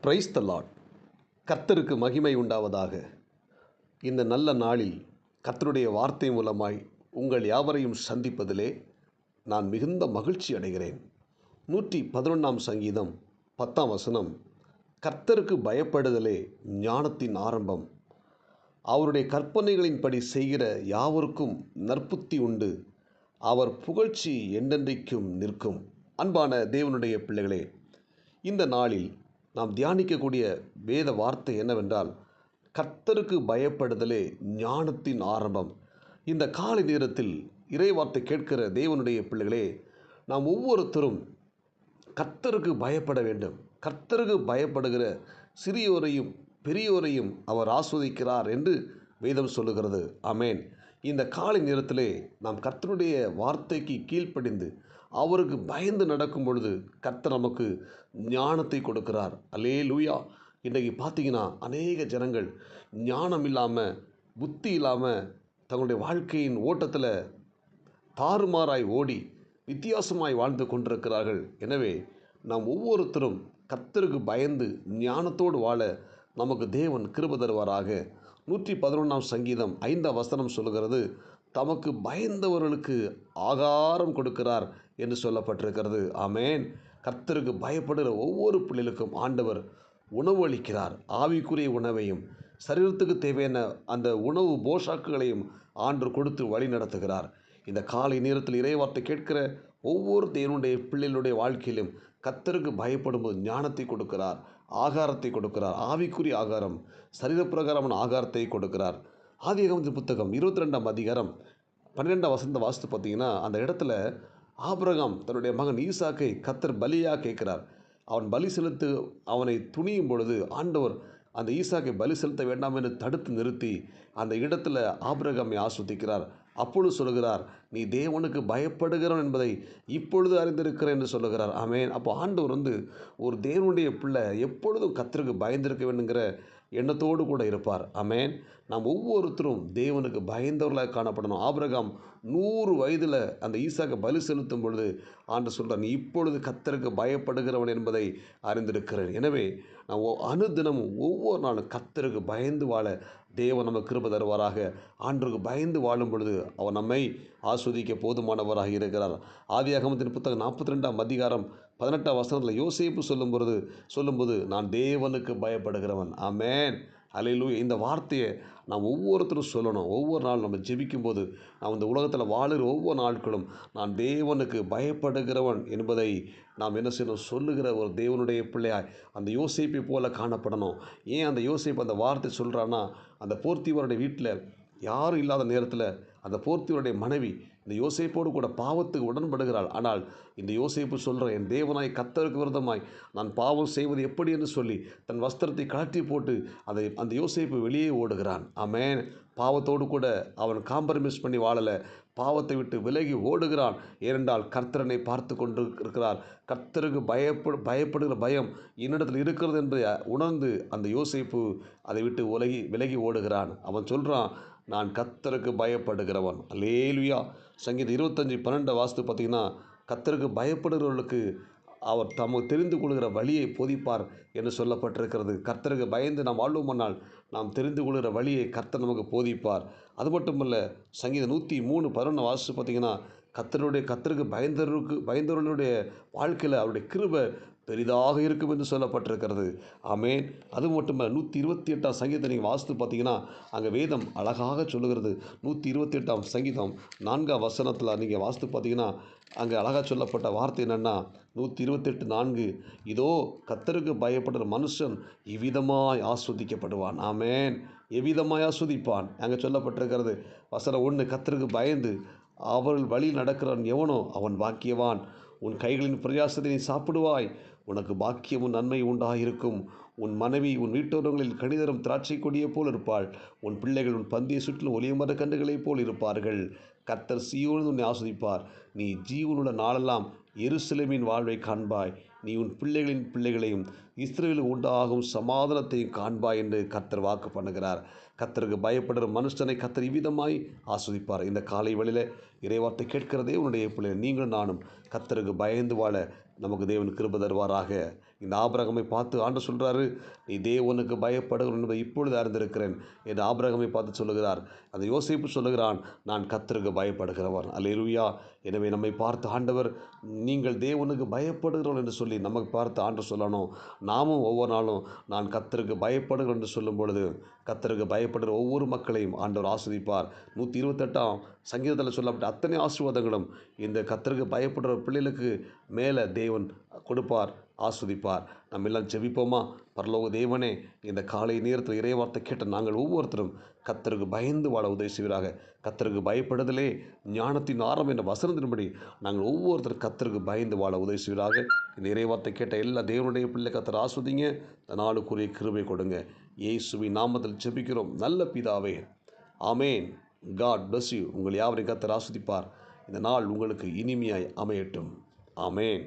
Praise the Lord. கர்த்தருக்கு மகிமை உண்டாவதாக. இந்த நல்ல நாளில் கர்த்தருடைய வார்த்தை மூலமாய் உங்கள் யாவரையும் சந்திப்பதிலே நான் மிகுந்த மகிழ்ச்சி அடைகிறேன். 111 சங்கீதம் 10 வசனம், கர்த்தருக்கு பயப்படுதலே ஞானத்தின் ஆரம்பம். அவருடைய கற்பனைகளின்படி செய்கிற யாவருக்கும் நற்புத்தி உண்டு. அவர் புகழ்ச்சி என்றென்றைக்கும் நிற்கும். அன்பான தேவனுடைய பிள்ளைகளே, இந்த நாளில் நாம் தியானிக்கக்கூடிய வேத வார்த்தை என்னவென்றால், கர்த்தருக்கு பயப்படுதலே ஞானத்தின் ஆரம்பம். இந்த காலை நேரத்தில் இறைவார்த்தை கேட்கிற தேவனுடைய பிள்ளைகளே, நாம் ஒவ்வொருத்தரும் கர்த்தருக்கு பயப்பட வேண்டும். கர்த்தருக்கு பயப்படுகிற சிறியோரையும் பெரியோரையும் அவர் ஆஸ்வதிக்கிறார் என்று வேதம் சொல்லுகிறது. ஆமேன். இந்த காலை நேரத்திலே நாம் கர்த்தருடைய வார்த்தைக்கு கீழ்ப்படிந்து அவருக்கு பயந்து நடக்கும் பொழுது கர்த்தர் நமக்கு ஞானத்தை கொடுக்கிறார். அல்லேலூயா. இன்றைக்கு பார்த்தீங்கன்னா அநேக ஜனங்கள் ஞானம் இல்லாமல், புத்தி இல்லாமல் தங்களுடைய வாழ்க்கையின் ஓட்டத்தில் தாறுமாறாய் ஓடி வித்தியாசமாய் வாழ்ந்து கொண்டிருக்கிறார்கள். எனவே நாம் ஒவ்வொருத்தரும் கர்த்தருக்கு பயந்து ஞானத்தோடு வாழ நமக்கு தேவன் கிருபை தருவாராக. 111 சங்கீதம் 5 வசனம் சொல்லுகிறது, தமக்கு பயந்தவர்களுக்கு ஆகாரம் கொடுக்கிறார் என்று சொல்லப்பட்டிருக்கிறது. ஆமேன். கர்த்தருக்கு பயப்படுகிற ஒவ்வொரு பிள்ளைகளுக்கும் ஆண்டவர் உணவு அளிக்கிறார். ஆவிக்குரிய உணவையும் சரீரத்துக்கு தேவையான அந்த உணவு போஷாக்குகளையும் ஆண்டு கொடுத்து வழி நடத்துகிறார். இந்த காலை நேரத்தில் இறைவார்த்தை கேட்கிற ஒவ்வொரு தேவனுடைய பிள்ளைகளுடைய வாழ்க்கையிலும் கர்த்தருக்கு பயப்படும்போது ஞானத்தை கொடுக்கிறார், ஆகாரத்தை கொடுக்கிறார். ஆவிக்குரிய ஆகாரம், சரீரப்பிரகாரமான ஆகாரத்தை கொடுக்கிறார். ஆதியாகமத்தின் புத்தகம் 22 அதிகாரம் 12 வசனத்தை வாசித்து பார்த்தீங்கன்னா, அந்த இடத்துல ஆபிரகாம் தன்னுடைய மகன் ஈசாக்கை கர்த்தர் பலியாக கேட்கிறார். அவன் பலி செலுத்து அவனை துணியும் பொழுது ஆண்டவர் அந்த ஈசாக்கை பலி செலுத்த வேண்டாம் என்று தடுத்து நிறுத்தி அந்த இடத்துல ஆபிரகாமை ஆஸ்வதிக்கிறார். அப்பொழுது சொல்கிறார், நீ தேவனுக்கு பயப்படுகிறவன் என்பதை இப்பொழுது அறிந்திருக்கிறேன் என்று சொல்லுகிறார். ஆமேன். அப்போ ஆண்டவர் ஒரு தேவனுடைய பிள்ளை எப்பொழுதும் கர்த்தருக்கு பயந்திருக்க வேண்டுங்கிற எண்ணத்தோடு கூட இருப்பார். ஆமேன். நாம் ஒவ்வொருத்தரும் தேவனுக்கு பயந்தவர்களாக காணப்படணும். ஆபிரகாம் 100 வயதில் அந்த ஈசாக்கை பலி செலுத்தும் பொழுது ஆண்டவர் சொல்கிறார், நீ இப்பொழுது கர்த்தருக்கு பயப்படுகிறவன் என்பதை அறிந்திருக்கிறேன். எனவே நாம் அனுதினமும் ஒவ்வொரு நாளும் கர்த்தருக்கு பயந்து வாழ தேவன் நமக்கு கிருபை தருவாராக. ஆண்டவருக்கு பயந்து வாழும் பொழுது அவர் நம்மை ஆஸ்வதிக்க போதுமானவராக இருக்கிறார். ஆதியாகமத்தின் புத்தகம் 42 அதிகாரம் 18 வசனத்தில் யோசேப்பு சொல்லும்போது நான் தேவனுக்கு பயப்படுகிறவன். ஆமேன். அல்லேலூயா. இந்த வார்த்தையை நாம் ஒவ்வொருத்தரும் சொல்லணும். ஒவ்வொரு நாளும் நம்ம ஜெபிக்கும்போது நாம் இந்த உலகத்தில் வாழுகிற ஒவ்வொரு நாட்களும் நான் தேவனுக்கு பயப்படுகிறவன் என்பதை நாம் என்ன செய்யணும், சொல்லுகிற ஒரு தேவனுடைய பிள்ளையாய் அந்த யோசேப்பை போல காணப்படணும். ஏன் அந்த யோசேப்பு அந்த வார்த்தை சொல்கிறான்னா, அந்த போர்த்திவருடைய வீட்டில் யாரும் இல்லாத நேரத்தில் அந்த போர்த்திவருடைய மனைவி இந்த யோசேப்போடு கூட பாவத்துக்கு உடன்படுகிறாள். ஆனால் இந்த யோசேப்பு சொல்கிற, என் தேவனாய் கர்த்தருக்கு விரோதமாய் நான் பாவம் செய்வது எப்படி என்று சொல்லி தன் வஸ்திரத்தை கழற்றி போட்டு அந்த யோசேப்பு வெளியே ஓடுகிறான். ஆமேன். பாவத்தோடு கூட அவன் காம்ப்ரமைஸ் பண்ணி வாழலை, பாவத்தை விட்டு விலகி ஓடுகிறான். ஏனென்றால் கர்த்தரனை பார்த்து கொண்டு இருக்கிறார். கர்த்தருக்கு பயப்படுகிற பயம் என்னிடத்தில் இருக்கிறது என்பதை உணர்ந்து அந்த யோசேப்பு அதை விட்டு விலகி ஓடுகிறான். அவன் சொல்கிறான், நான் கர்த்தருக்கு பயப்படுகிறவன். அல்லேலூயா. சங்கீதம் 25:12 வாசித்து பார்த்தீங்கன்னா, கர்த்தருக்கு பயப்படுகிறவர்களுக்கு அவர் தமக்கு தெரிந்து கொள்கிற வழியை போதிப்பார் என்று சொல்லப்பட்டிருக்கிறது. கர்த்தருக்கு பயந்து நாம் வாழ்வோமானால் நாம் தெரிந்து கொள்கிற வழியை கர்த்தர் நமக்கு போதிப்பார். அது மட்டுமல்ல, சங்கீதம் 103:11 வாசித்து பார்த்தீங்கன்னா, கர்த்தருக்கு பயந்தவர்களுடைய வாழ்க்கையில் அவருடைய கிருபை பெரிதாக இருக்கும் என்று சொல்லப்பட்டிருக்கிறது. ஆமேன். அது மட்டுமல்ல, 128 சங்கீதத்தை நீங்கள் வாசித்து பார்த்தீங்கன்னா, அங்கே வேதம் அழகாக சொல்லுகிறது. 128 சங்கீதம் 4 வசனத்தில் நீங்கள் வாசித்து பார்த்தீங்கன்னா, அங்கே அழகாக சொல்லப்பட்ட வார்த்தை என்னென்னா, 128:4, இதோ கர்த்தருக்கு பயப்படுற மனுஷன் இவ்விதமாய் ஆஸ்வதிக்கப்படுவான். ஆமேன். எவ்விதமாய் ஆஸ்வதிப்பான் அங்கே சொல்லப்பட்டிருக்கிறது. வசனம் 1, கர்த்தருக்கு பயந்து அவர்கள் வழியில் நடக்கிறவன் எவனோ அவன் பாக்கியவான். உன் கைகளின் பிரயாசத்தை நீ சாப்பிடுவாய், உனக்கு பாக்கியமும் நன்மை உண்டாயிருக்கும். உன் மனைவி உன் வீட்டோரங்களில் கனிதரும் திராட்சை கொடியை போல் இருப்பாள். உன் பிள்ளைகள் உன் பந்தியை சுற்றிலும் ஒலியமர கன்றுகளைப் போல் இருப்பார்கள். கர்த்தர் சீயோனில் உன்னை ஆஸ்வதிப்பார். நீ ஜீவனுள்ள நாளெல்லாம் எருசலேமின் வாழ்வை காண்பாய். நீ உன் பிள்ளைகளின் பிள்ளைகளையும் இஸ்ரவேலுக்கு உண்டாகும் சமாதானத்தையும் காண்பாய் என்று கர்த்தர் வாக்கு பண்ணுகிறார். கர்த்தருக்கு பயப்படுற மனுஷனை கர்த்தர் இவ்விதமாய் ஆஸ்வதிப்பார். இந்த காலை வேளையிலே இறைவார்த்தை கேட்கிறதே உன்னுடைய பிள்ளை நீங்களும் நானும் கர்த்தருக்கு பயந்து வாழ நமக்கு தேவன் கிருபை தருவாராக. இந்த ஆபிரகாமை பார்த்து ஆண்டவர் சொல்கிறாரு, நீ தேவனுக்கு பயப்படுகிறவன் என்பதை இப்பொழுது அறிந்திருக்கிறேன் என்று ஆபிரகாமை பார்த்து சொல்லுகிறார். அந்த யோசேப்பு சொல்லுகிறான், நான் கர்த்தருக்கு பயப்படுகிறவன். அல்லேலூயா. எனவே நம்மை பார்த்து ஆண்டவர், நீங்கள் தேவனுக்கு பயப்படுகிறவர்கள் என்று சொல்லி நமக்கு பார்த்து ஆண்டவர் சொல்லணும். நாமும் ஒவ்வொரு நாளும் நான் கர்த்தருக்கு பயப்படுகிறேன் என்று சொல்லும் பொழுது கர்த்தருக்கு பயப்படுகிற ஒவ்வொரு மக்களையும் ஆண்டவர் ஆஸ்வதிப்பார். 128ஆம் சங்கீதத்தில் சொல்லப்பட்ட அத்தனை ஆசீர்வாதங்களும் இந்த கர்த்தருக்கு பயப்படுற பிள்ளைகளுக்கு மேலே தேவன் கொடுப்பார், ஆஸ்வதிப்பார். நம்ம எல்லாம் ஜெபிப்போமா? பரலோக தேவனே, இந்த காலை நேரத்தில் இறைவார்த்தை கேட்ட நாங்கள் ஒவ்வொருத்தரும் கர்த்தருக்கு பயந்து வாழ உதவி செய்வீராக. கர்த்தருக்கு பயப்படுதலே ஞானத்தின் ஆரம்பம் என்ற வசனத்தின்படி நாங்கள் ஒவ்வொருத்தரும் கர்த்தருக்கு பயந்து வாழ உதவி செய்வீராக. இந்த இறைவார்த்தை கேட்ட எல்லா தேவனுடைய பிள்ளை கர்த்தர் ஆஸ்வதிங்க. இந்த நாளுக்குரிய கிருபை கொடுங்க. இயேசுவின் நாமத்தில் ஜெபிக்கிறோம் நல்ல பிதாவே, ஆமேன். God bless you. உங்கள் யாவரையும் கர்த்தர் ஆஸ்வதிப்பார். இந்த நாள் உங்களுக்கு இனிமையாய் அமையட்டும். ஆமேன்.